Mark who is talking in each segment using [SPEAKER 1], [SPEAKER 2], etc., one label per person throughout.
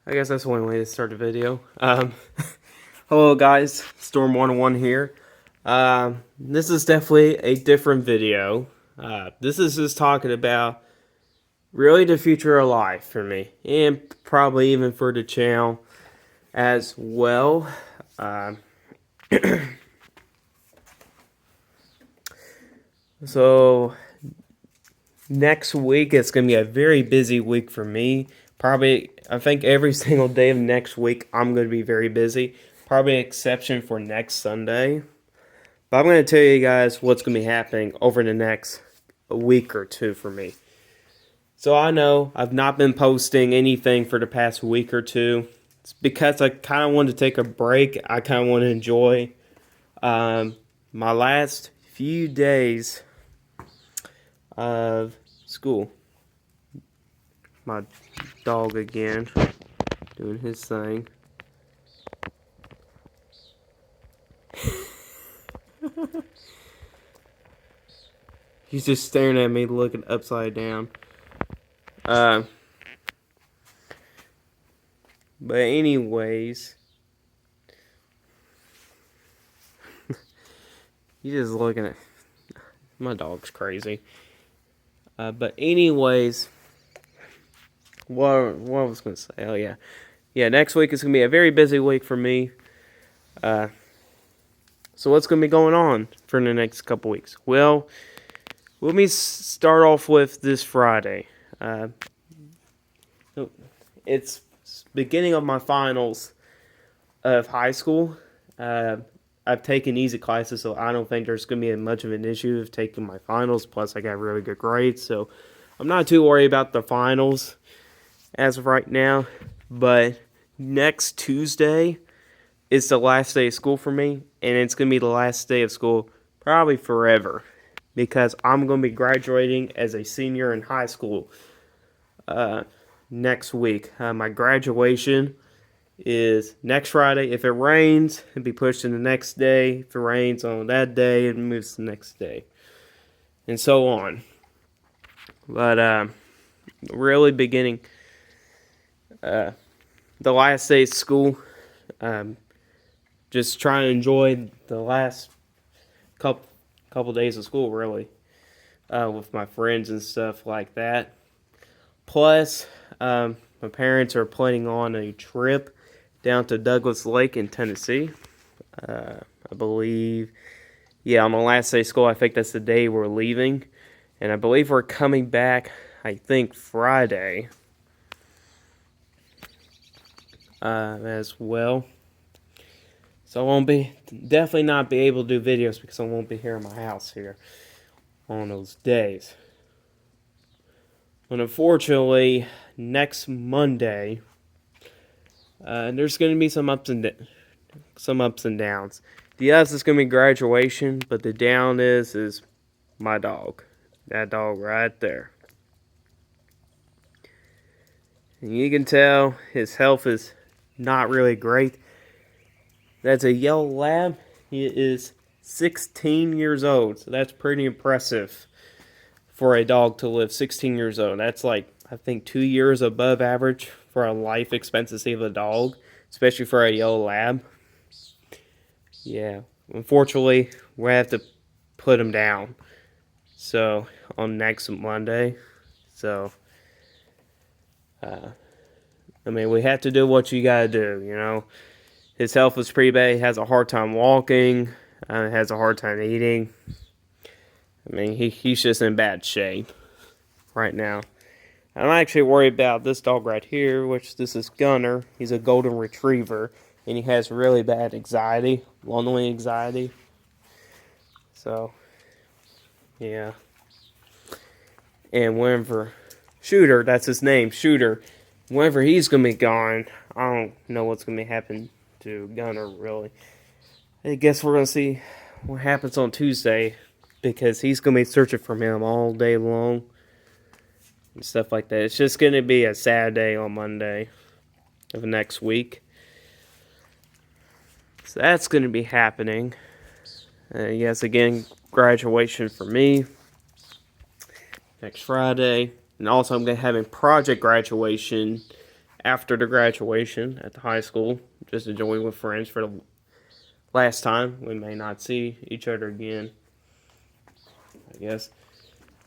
[SPEAKER 1] I guess that's one way to start a video. Hello guys, Storm 101 here. This is definitely a different video. This is just talking about really the future of life for me, and probably even for the channel as well. So next week it's gonna be a very busy week for me. Probably, I think every single day of next week I'm going to be very busy. Probably an exception for next Sunday. But I'm going to tell you guys what's going to be happening over the next week or two for me. So I know I've not been posting anything for the past week or two. It's because I kind of wanted to take a break. I kind of want to enjoy my last few days of school. My dog again, doing his thing. He's just staring at me, looking upside down. But anyways, he's just looking at. My dog's crazy. But anyways. What I was going to say? Oh, yeah. Yeah, next week is going to be a very busy week for me. So what's going to be going on for the next couple weeks? Well, let me start off with this Friday. It's beginning of my finals of high school. I've taken easy classes, so I don't think there's going to be much of an issue of taking my finals. Plus, I got really good grades, so I'm not too worried about the finals as of right now. But next Tuesday is the last day of school for me, and it's going to be the last day of school probably forever, because I'm going to be graduating as a senior in high school next week. My graduation is next Friday. If it rains, it'll be pushed to the next day. If it rains on that day, it moves to the next day, and so on. But really beginning the last day of school, just trying to enjoy the last couple days of school, really, with my friends and stuff like that. Plus, my parents are planning on a trip down to Douglas Lake in Tennessee. I believe, on the last day of school, I think that's the day we're leaving, and I believe we're coming back, I think, Friday. As well. So I won't definitely not be able to do videos because I won't be here in my house here on those days. But unfortunately, next Monday, there's going to be some ups and downs. The ups is going to be graduation, but the down is my dog. That dog right there. And you can tell his health is not really great. That's a yellow lab. He is 16 years old, so that's pretty impressive for a dog to live 16 years old. That's like, I think, 2 years above average for a life expectancy of a dog, especially for a yellow lab. Yeah, unfortunately, we have to put him down. So on next Monday. So I mean, we have to do what you gotta do, you know. His health is pretty bad. He has a hard time walking. Has a hard time eating. I mean, he's just in bad shape right now. I'm actually worried about this dog right here, which this is Gunner. He's a golden retriever, and he has really bad anxiety, lonely anxiety. So, yeah. And whenever Shooter, that's his name, Shooter, whenever he's going to be gone, I don't know what's going to be happening to Gunner, really. I guess we're going to see what happens on Tuesday, because he's going to be searching for him all day long and stuff like that. It's just going to be a sad day on Monday of next week. So that's going to be happening. Yes, again, graduation for me next Friday. And also, I'm going to have a project graduation after the graduation at the high school, just enjoying with friends for the last time. We may not see each other again, I guess.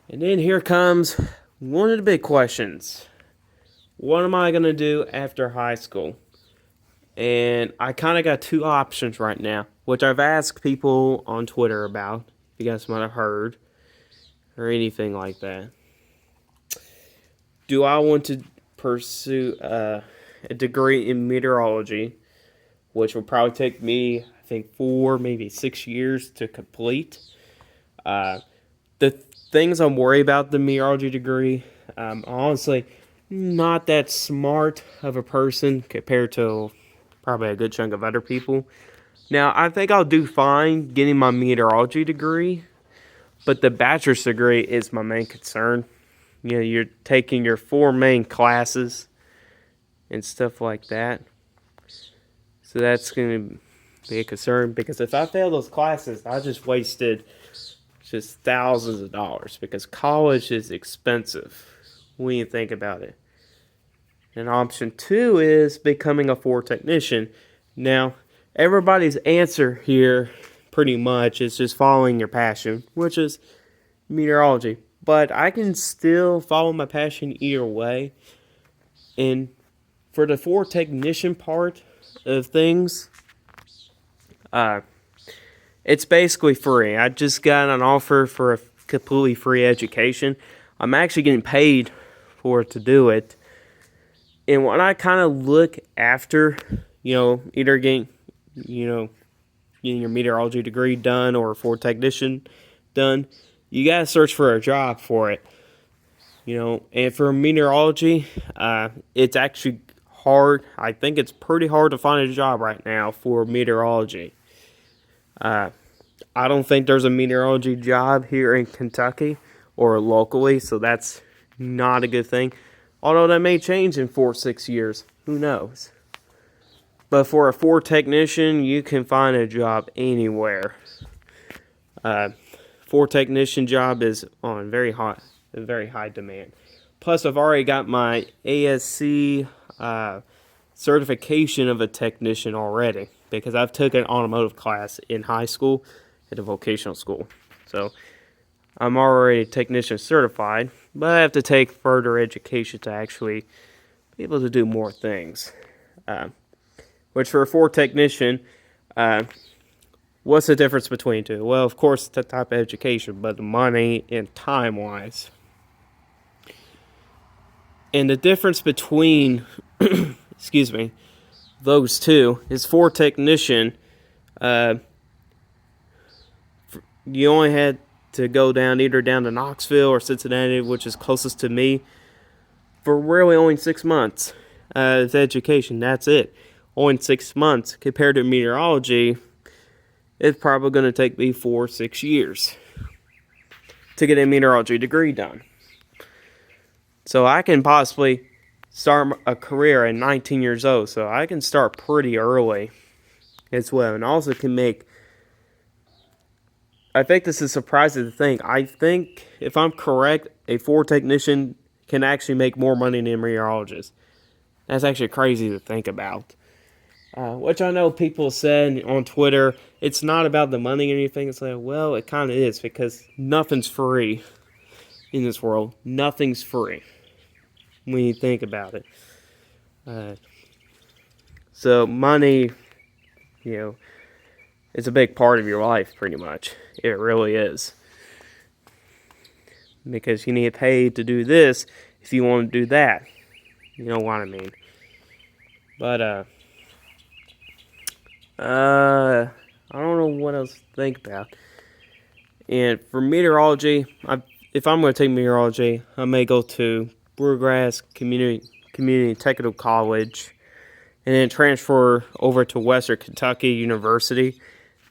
[SPEAKER 1] And then here comes one of the big questions. What am I going to do after high school? And I kind of got two options right now, which I've asked people on Twitter about. You guys might have heard or anything like that. Do I want to pursue a degree in meteorology, which will probably take me, I think, 4, maybe 6 years to complete? The things I'm worried about the meteorology degree, honestly, not that smart of a person compared to probably a good chunk of other people. Now, I think I'll do fine getting my meteorology degree, but the bachelor's degree is my main concern. You know, you're taking your 4 main classes and stuff like that. So that's going to be a concern, because if I fail those classes, I just wasted just thousands of dollars, because college is expensive when you think about it. And option 2 is becoming a Ford technician. Now, everybody's answer here pretty much is just following your passion, which is meteorology. But I can still follow my passion either way. And for the Ford technician part of things, it's basically free. I just got an offer for a completely free education. I'm actually getting paid for it to do it. And when I kind of look after, either getting your meteorology degree done or a Ford technician done, you got to search for a job for it. And for meteorology, it's actually hard. I think it's pretty hard to find a job right now for meteorology. I don't think there's a meteorology job here in Kentucky or locally, so that's not a good thing. Although that may change in 4 or 6 years. Who knows? But for a Ford technician, you can find a job anywhere. Ford technician job is on very high demand. Plus, I've already got my ASC certification of a technician already, because I've taken an automotive class in high school at a vocational school. So I'm already technician certified, but I have to take further education to actually be able to do more things. Which for a Ford technician, what's the difference between two? Well, of course, the type of education, but the money and time-wise. And the difference between, those two is Ford technician, you only had to go either down to Knoxville or Cincinnati, which is closest to me, for really only 6 months. It's education, that's it. Only 6 months. Compared to meteorology, it's probably going to take me 4 or 6 years to get a meteorology degree done. So I can possibly start a career at 19 years old. So I can start pretty early as well. And also can make, I think this is surprising to think, I think, if I'm correct, a Ford technician can actually make more money than a meteorologist. That's actually crazy to think about. Which I know people said on Twitter, it's not about the money or anything. It's like, well, it kind of is, because nothing's free in this world. Nothing's free when you think about it. So money, it's a big part of your life, pretty much. It really is. Because you need paid to do this if you want to do that. You know what I mean. But, I don't know what else to think about. And for meteorology, if I'm going to take meteorology, I may go to Bluegrass Community Technical College, and then transfer over to Western Kentucky University.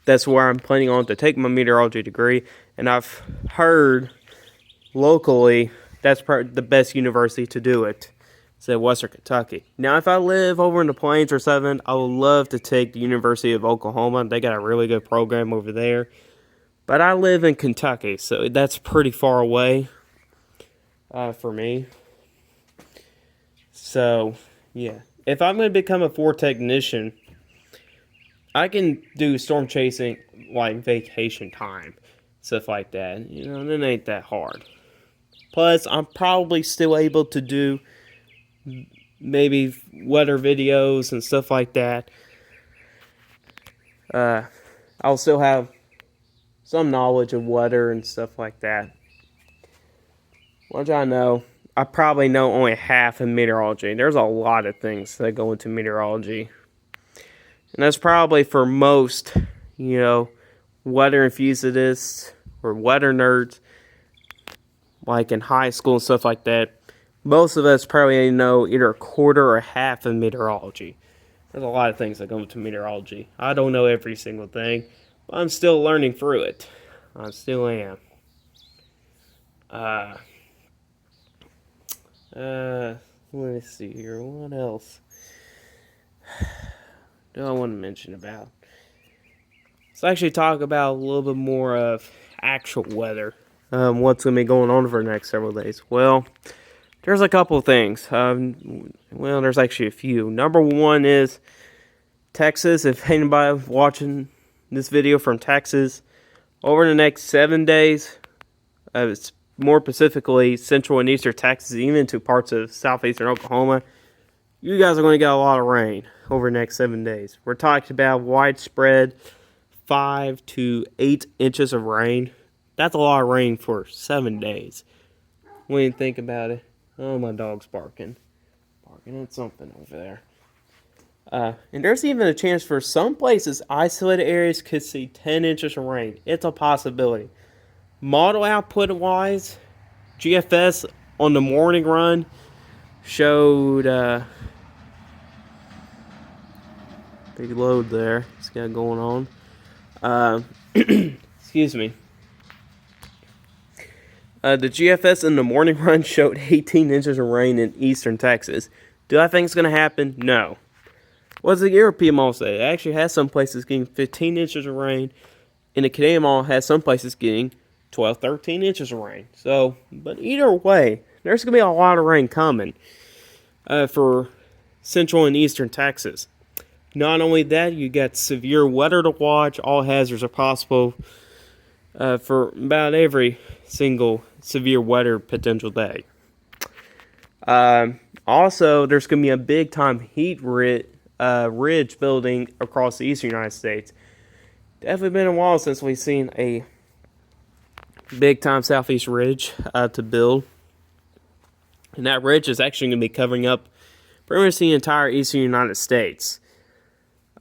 [SPEAKER 1] That's where I'm planning on to take my meteorology degree. And I've heard locally that's probably the best university to do it. It's at Western Kentucky. Now, if I live over in the Plains or something, I would love to take the University of Oklahoma. They got a really good program over there. But I live in Kentucky, so that's pretty far away for me. So, Yeah. If I'm going to become a Ford technician, I can do storm chasing like vacation time, stuff like that. You know, and it ain't that hard. Plus, I'm probably still able to do maybe weather videos and stuff like that. I'll still have some knowledge of weather and stuff like that. Which I know, I probably know only half of meteorology. There's a lot of things that go into meteorology. And that's probably for most, weather enthusiasts or weather nerds, like in high school and stuff like that. Most of us probably know either a quarter or half of meteorology. There's a lot of things that go into meteorology. I don't know every single thing, but I'm still learning through it. I still am. Let me see here. What else do I want to mention about? Let's actually talk about a little bit more of actual weather. What's going to be going on for the next several days? Well, there's a couple of things. There's actually a few. Number one is Texas. If anybody watching this video from Texas, over the next 7 days, it's more specifically central and eastern Texas, even to parts of southeastern Oklahoma, you guys are going to get a lot of rain over the next 7 days. We're talking about widespread 5 to 8 inches of rain. That's a lot of rain for 7 days. When you think about it. Oh, my dog's barking. Barking at something over there. And there's even a chance for some places, isolated areas could see 10 inches of rain. It's a possibility. Model output wise, GFS on the morning run showed big load there. It's got going on. Excuse me. The GFS in the morning run showed 18 inches of rain in eastern Texas. Do I think it's going to happen? No. What does the European Mall say? It actually has some places getting 15 inches of rain, and the Canadian Mall has some places getting 12, 13 inches of rain. So, but either way, there's going to be a lot of rain coming for central and eastern Texas. Not only that, you got severe weather to watch. All hazards are possible for about every single severe weather potential day. Also, there's going to be a big time heat ridge building across the eastern United States. Definitely been a while since we've seen a big time southeast ridge to build. And that ridge is actually going to be covering up pretty much the entire eastern United States.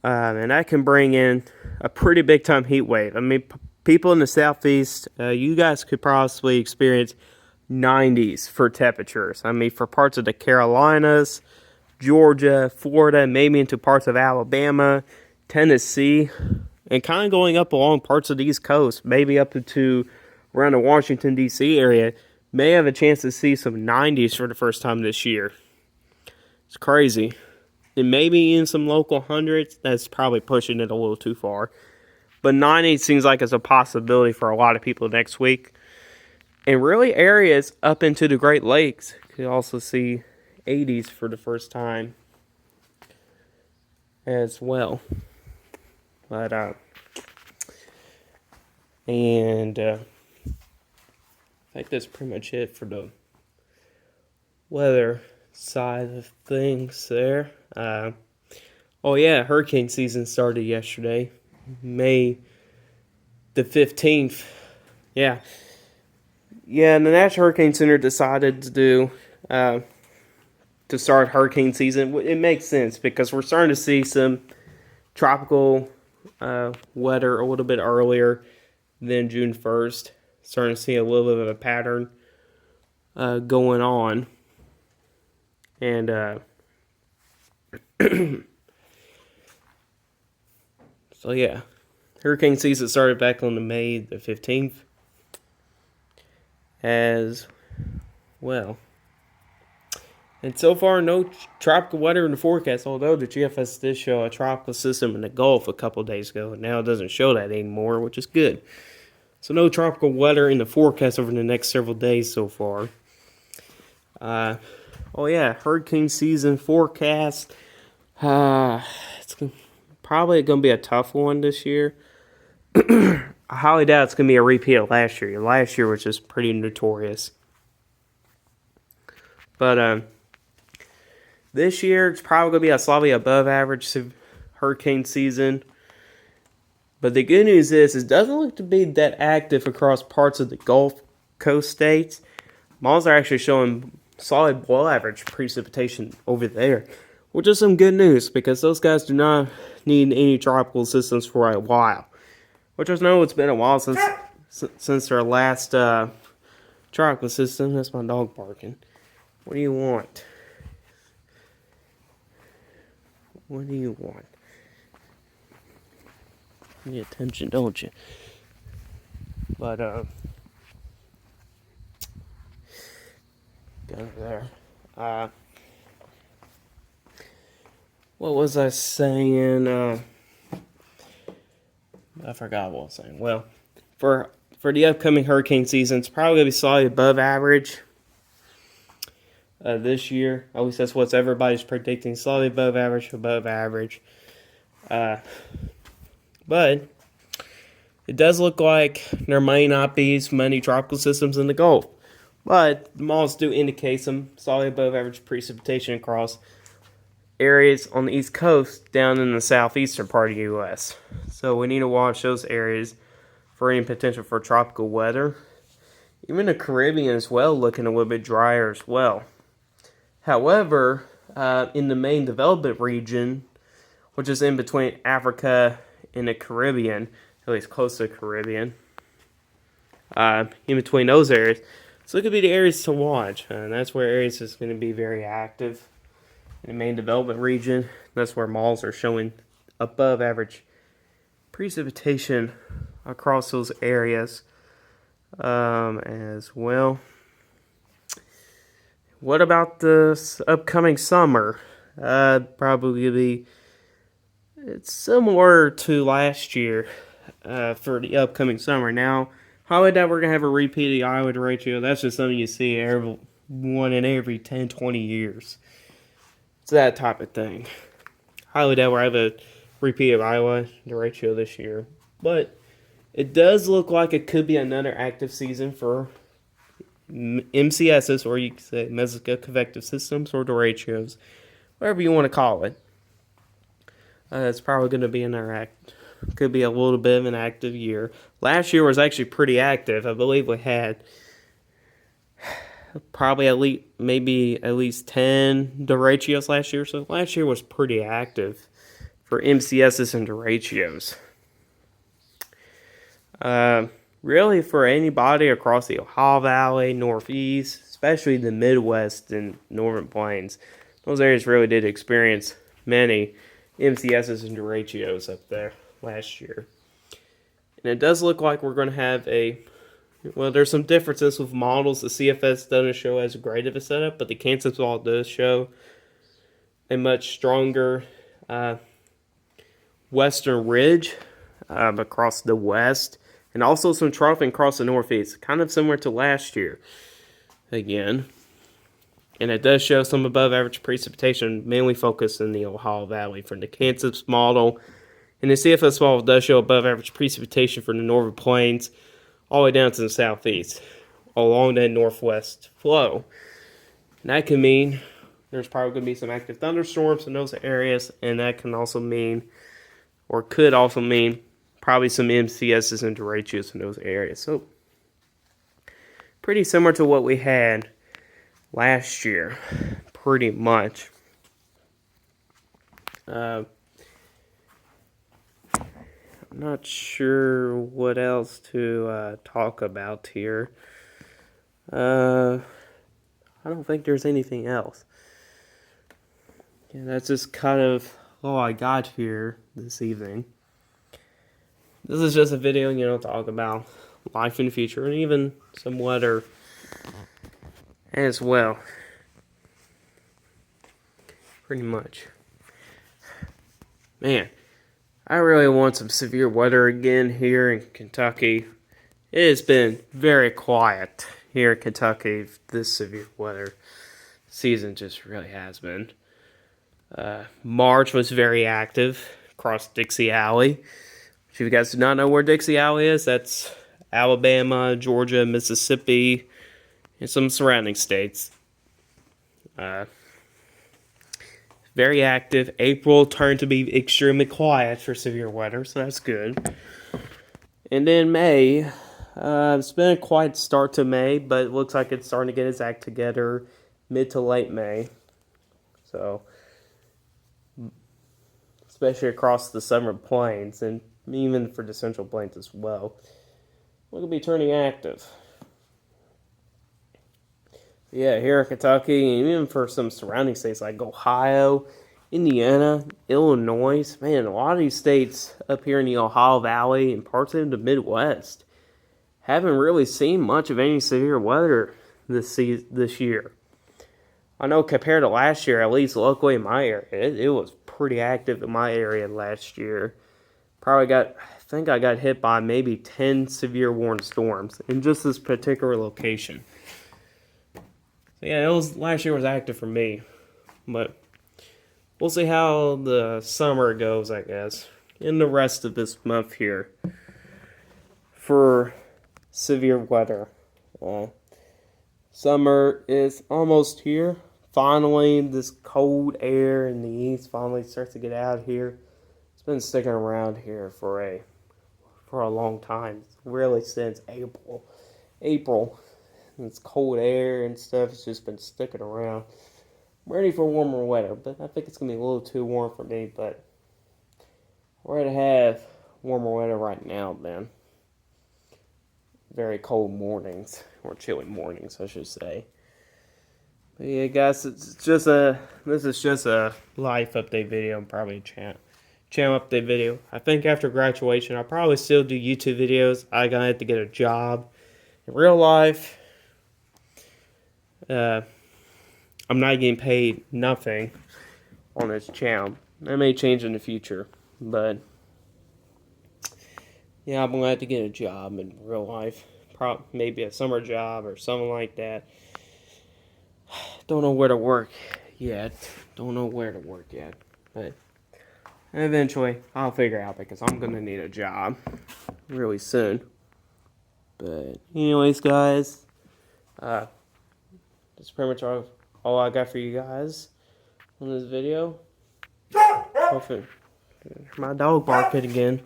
[SPEAKER 1] And that can bring in a pretty big time heat wave. I mean, people in the southeast, you guys could possibly experience 90s for temperatures. I mean, for parts of the Carolinas, Georgia, Florida, maybe into parts of Alabama, Tennessee, and kind of going up along parts of the East Coast, maybe up to around the Washington, D.C. area, may have a chance to see some 90s for the first time this year. It's crazy. And maybe in some local hundreds, that's probably pushing it a little too far. But 90 seems like it's a possibility for a lot of people next week. And really areas up into the Great Lakes could also see 80s for the first time as well. But, I think that's pretty much it for the weather side of things there. Hurricane season started yesterday. May the 15th. Yeah, and the National Hurricane Center decided to start hurricane season. It makes sense because we're starting to see some tropical weather a little bit earlier than June 1st. Starting to see a little bit of a pattern going on. And so yeah, hurricane season started back on May the 15th as well. And so far, no tropical weather in the forecast, although the GFS did show a tropical system in the Gulf a couple of days ago. And now it doesn't show that anymore, which is good. So no tropical weather in the forecast over the next several days so far. Oh yeah, hurricane season forecast. It's probably going to be a tough one this year. I highly doubt it's going to be a repeat of last year. Last year was just pretty notorious. But this year it's probably going to be a slightly above average hurricane season. But the good news is it doesn't look to be that active across parts of the Gulf Coast states. Malls are actually showing solid below average precipitation over there, which is some good news because those guys do not need any tropical systems for a while. Which I know it's been a while since their last tropical system. That's my dog barking. What do you want? What do you want? You need attention, don't you? But go there. What was I saying? I forgot what I was saying. Well, for the upcoming hurricane season, it's probably going to be slightly above average this year. At least that's what everybody's predicting. Slightly above average. But it does look like there may not be as many tropical systems in the Gulf. But the models do indicate some slightly above average precipitation across areas on the East Coast down in the southeastern part of the U.S. So we need to watch those areas for any potential for tropical weather. Even the Caribbean as well looking a little bit drier as well. However, in the main development region, which is in between Africa and the Caribbean, at least close to the Caribbean, in between those areas, so it could be the areas to watch. And that's where areas is going to be very active. In the main development region, that's where malls are showing above average precipitation across those areas as well. What about this upcoming summer? Probably it's similar to last year for the upcoming summer. Now, how that we're going to have a repeat of the Iowa derecho? That's just something you see every 10, 20 years. It's that type of thing. Highly doubt we'll have a repeat of Iowa derecho this year. But it does look like it could be another active season for MCSs, or you could say mesoconvective systems, or derechos, whatever you want to call it. It's probably going to be could be a little bit of an active year. Last year was actually pretty active. I believe we had probably at least 10 derechos last year. So last year was pretty active for MCSs and derechos. Really for anybody across the Ohio Valley, Northeast, especially the Midwest and Northern Plains, those areas really did experience many MCSs and derechos up there last year. And it does look like we're going to have there's some differences with models. The CFS doesn't show as great of a setup, but the Kansas model does show a much stronger western ridge across the west, and also some troughing across the northeast, kind of similar to last year again. And it does show some above average precipitation, mainly focused in the Ohio Valley for the Kansas model. And the CFS model does show above average precipitation for the northern plains, all the way down to the southeast, along that northwest flow. And that can mean there's probably going to be some active thunderstorms in those areas, and that can also mean, or could also mean, probably some MCSs and derechos in those areas. So, pretty similar to what we had last year, pretty much. I'm not sure what else to talk about here. I don't think there's anything else. Yeah, that's just kind of all I got here this evening. This is just a video, talk about life in the future and even some weather as well. Pretty much. Man, I really want some severe weather again here in Kentucky. It has been very quiet here in Kentucky, this severe weather. season just really has been. March was very active across Dixie Alley. If you guys do not know where Dixie Alley is, that's Alabama, Georgia, Mississippi, and some surrounding states. Very active. April turned to be extremely quiet for severe weather, so that's good. And then May, it's been a quiet start to May, but it looks like it's starting to get its act together mid to late May. So, especially across the Southern Plains and even for the Central Plains as well, we're going to be turning active. Yeah, here in Kentucky, and even for some surrounding states like Ohio, Indiana, Illinois, man, a lot of these states up here in the Ohio Valley and parts of the Midwest haven't really seen much of any severe weather this year. I know compared to last year, at least locally in my area, it was pretty active in my area last year. I think I got hit by maybe 10 severe warned storms in just this particular location. So yeah, last year was active for me, but we'll see how the summer goes, I guess, in the rest of this month here for severe weather. Summer is almost here. Finally, this cold air in the east finally starts to get out here. It's been sticking around here for a long time, really since April. It's cold air and stuff. It's just been sticking around. I'm ready for warmer weather, but I think it's going to be a little too warm for me, but we're going to have warmer weather right now, then. Very cold mornings, or chilly mornings, I should say. But yeah, guys, this is just a life update video and probably a channel update video. I think after graduation, I'll probably still do YouTube videos. I'm going to have to get a job. In real life, I'm not getting paid nothing on this channel. That may change in the future, but yeah, I'm gonna have to get a job in real life. Maybe a summer job or something like that. Don't know where to work yet. But eventually I'll figure it out because I'm gonna need a job really soon. But anyways, guys, that's pretty much all I got for you guys on this video. Hopefully, my dog barking again.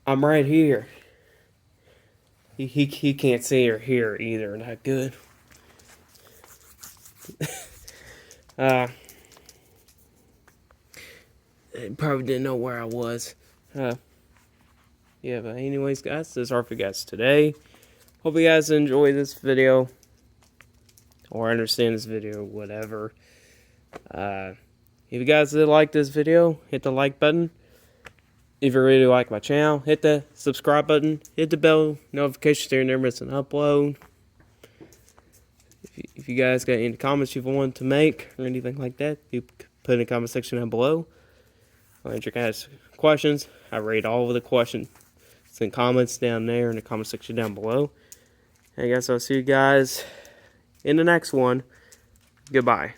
[SPEAKER 1] I'm right here. He can't see or hear either. Not good. He probably didn't know where I was. Yeah, but anyways, guys, this is all for you guys today. Hope you guys enjoy this video. Or understand this video, whatever. If you guys did like this video, hit the like button. If you really like my channel, hit the subscribe button. Hit the bell notification so you never miss an upload. If you guys got any comments you want to make or anything like that, you put in the comment section down below. I'll answer your guys' questions. I rate all of the questions and comments down there in the comment section down below. I guess I'll see you guys in the next one. Goodbye.